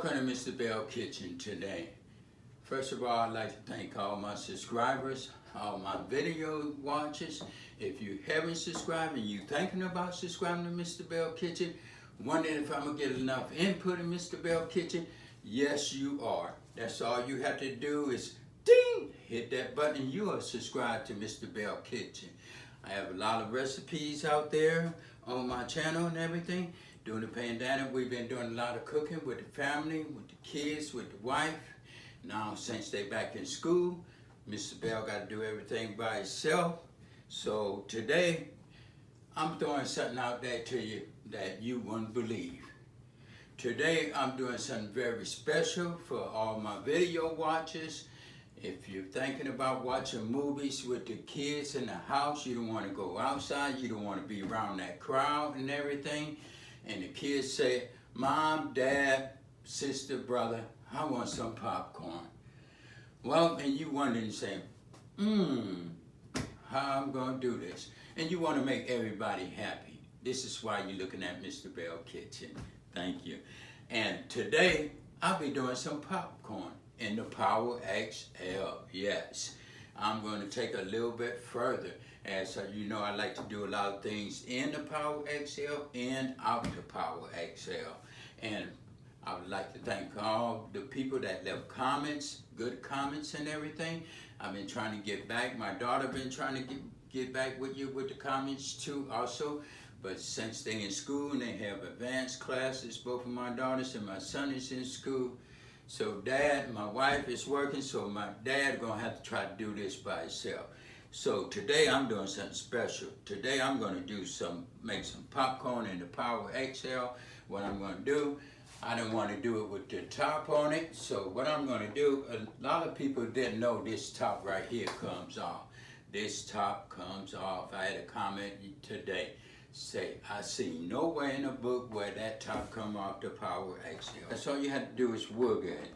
Welcome to Mr. Belle Kitchen today. First of all, I'd like to thank all my subscribers, all my video watchers. If you haven't subscribed and you're thinking about subscribing to Mr. Belle Kitchen, wondering if I'm going to get enough input in Mr. Belle Kitchen, yes you are. That's all you have to do is ding, hit that button and you are subscribed to Mr. Belle Kitchen. I have a lot of recipes out there on my channel and everything. During the pandemic, we've been doing a lot of cooking with the family, with the kids, with the wife. Now, since they're back in school, Mr. Belle got to do everything by himself. So today, I'm throwing something out there to you that you wouldn't believe. Today, I'm doing something very special for all my video watchers. If you're thinking about watching movies with the kids in the house, you don't want to go outside, you don't want to be around that crowd and everything, and the kids say, Mom, Dad, sister, brother, I want some popcorn. Well, and you wondering, saying, how I'm going to do this? And you want to make everybody happy. This is why you're looking at Mr. Belle Kitchen. Thank you. And today, I'll be doing some popcorn in the Power XL. Yes, I'm going to take a little bit further. As you know, I like to do a lot of things in the Power XL and out the Power XL. And I would like to thank all the people that left comments, good comments and everything. I've been trying to get back. My daughter been trying to get back with you with the comments too also. But since they're in school and they have advanced classes, both of my daughters and my son is in school. So Dad, my wife is working, so my dad gonna have to try to do this by himself. So today I'm doing something special. Today I'm gonna make some popcorn in the Power XL. What I'm gonna do, I didn't want to do it with the top on it. So what I'm gonna do, a lot of people didn't know this top right here comes off. This top comes off. I had a comment today. Say, I see nowhere in the book where that top come off the Power XL. That's all you have to do is wiggle it.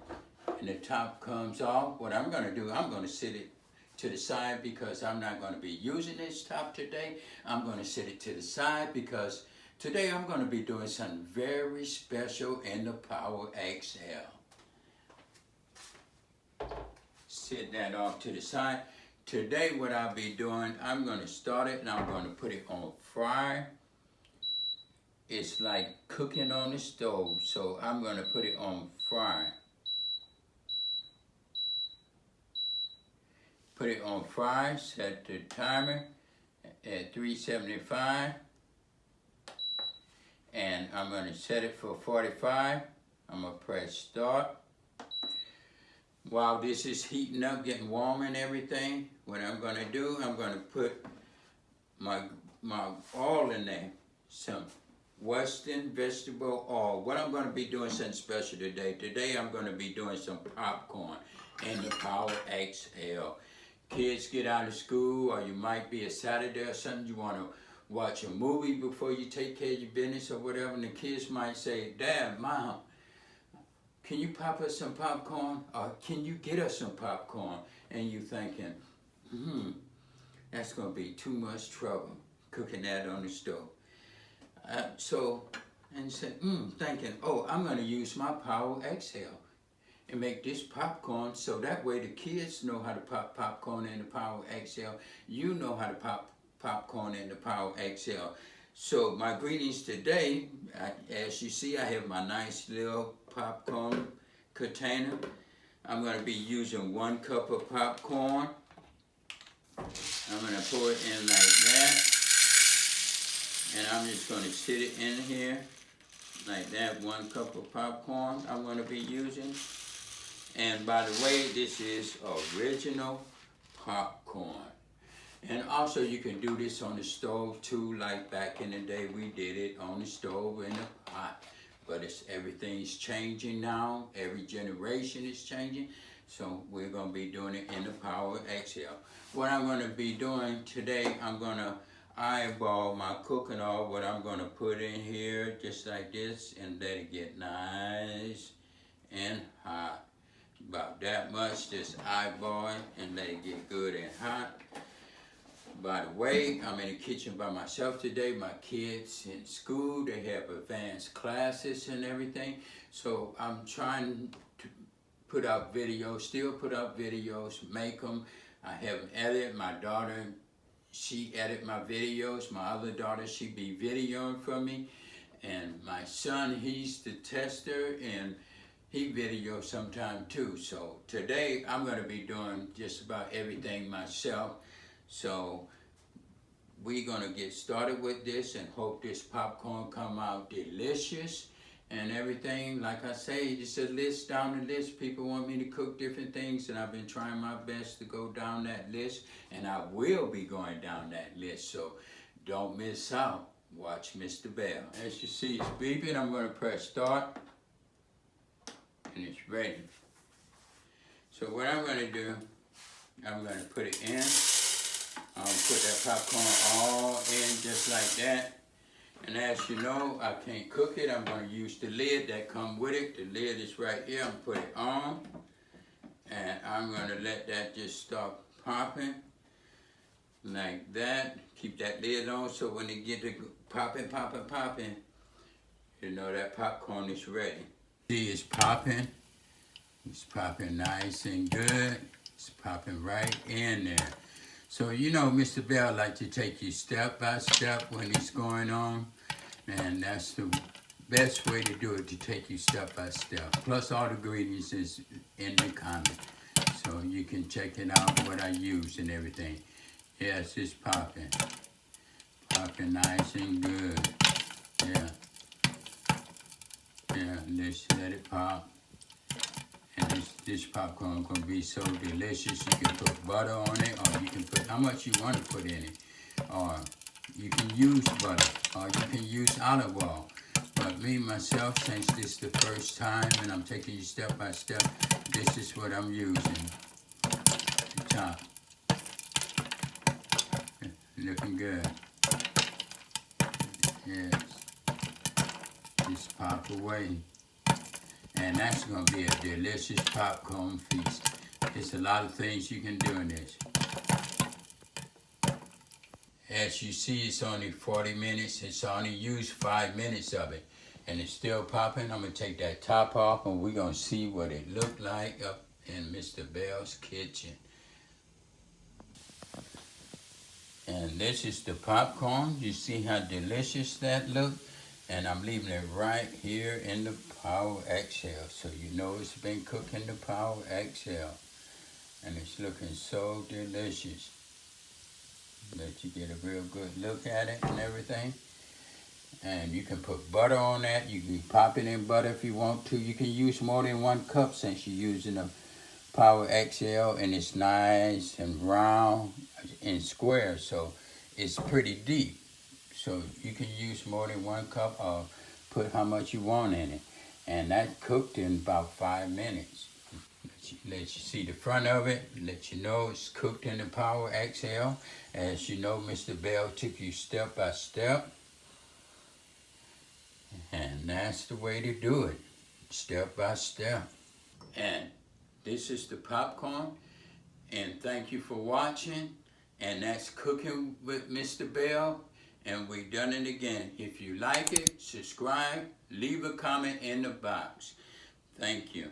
And the top comes off. What I'm gonna do, I'm gonna sit it to the side because I'm not gonna be using this top today. I'm gonna sit it to the side because today I'm gonna be doing something very special in the Power XL. Sit that off to the side. Today what I'll be doing, I'm gonna start it and I'm gonna put it on fry. It's like cooking on the stove, so I'm gonna put it on fry. Put it on fry, set the timer at 375. And I'm gonna set it for 45. I'm gonna press start. While this is heating up, getting warm and everything, what I'm gonna do, I'm gonna put my oil in there, some Western vegetable oil. What I'm gonna be doing something special today. Today I'm gonna be doing some popcorn in the Power XL. Kids get out of school, or you might be a Saturday or something, you wanna watch a movie before you take care of your business or whatever, and the kids might say, Dad, Mom, can you pop us some popcorn? Or can you get us some popcorn? And you thinking, that's gonna be too much trouble cooking that on the stove. And you say, thinking, oh, I'm gonna use my Power XL and make this popcorn so that way the kids know how to pop popcorn in the Power XL. You know how to pop popcorn in the Power XL. So my ingredients today, as you see, I have my nice little popcorn container. I'm going to be using 1 cup of popcorn. I'm going to pour it in like that. And I'm just going to sit it in here like that. 1 cup of popcorn I'm going to be using. And by the way, this is original popcorn. And also you can do this on the stove too, like back in the day we did it on the stove in the pot. But everything's changing now, every generation is changing. So we're gonna be doing it in the Power XL. What I'm gonna be doing today, I'm gonna eyeball my cooking oil, what I'm gonna put in here, just like this, and let it get nice and hot. About that much, just eyeball it and let it get good and hot. By the way, I'm in the kitchen by myself today. My kids in school, they have advanced classes and everything. So I'm trying to put out videos, still put out videos, make them. I have them edited. My daughter, she edit my videos. My other daughter, she be videoing for me. And my son, he's the tester, and he videos sometime too. So today I'm gonna be doing just about everything myself. So we're gonna get started with this and hope this popcorn come out delicious and everything. Like I say, it's a list down the list. People want me to cook different things, and I've been trying my best to go down that list, and I will be going down that list. So don't miss out. Watch Mr. Belle. As you see, it's beeping. I'm gonna press start, and it's ready. So what I'm gonna do, I'm gonna put it in. Put that popcorn all in just like that. And as you know, I can't cook it. I'm going to use the lid that come with it. The lid is right here. I'm going to put it on. And I'm going to let that just start popping like that. Keep that lid on so when it get to popping, you know that popcorn is ready. See, it's popping. It's popping nice and good. It's popping right in there. So you know Mr. Belle like to take you step by step when it's going on, and that's the best way to do it, to take you step by step. Plus all the ingredients is in the comment, so you can check it out what I use and everything. Yes, it's popping. Popping nice and good. Yeah. Yeah, let's let it pop. And this popcorn gonna be so delicious. You can put butter on it, or you can put how much you want to put in it. Or you can use butter, or you can use olive oil. But me, myself, since this is the first time and I'm taking you step by step, this is what I'm using. The top. Looking good. Yes. Just pop away. And that's going to be a delicious popcorn feast. There's a lot of things you can do in this. As you see, it's only 40 minutes. It's only used 5 minutes of it. And it's still popping. I'm going to take that top off, and we're going to see what it looked like up in Mr. Belle's kitchen. And this is the popcorn. You see how delicious that looked? And I'm leaving it right here in the Power XL, so you know it's been cooked in the Power XL. And it's looking so delicious. Let you get a real good look at it and everything. And you can put butter on that. You can pop it in butter if you want to. You can use more than 1 cup since you're using the Power XL, and it's nice and round and square, so it's pretty deep. So you can use more than 1 cup, or put how much you want in it. And that cooked in about 5 minutes. Let you see the front of it, let you know it's cooked in the Power XL. As you know, Mr. Belle took you step by step. And that's the way to do it, step by step. And this is the popcorn. And thank you for watching. And that's Cooking with Mr. Belle. And we done it again. If you like it, subscribe, leave a comment in the box. Thank you.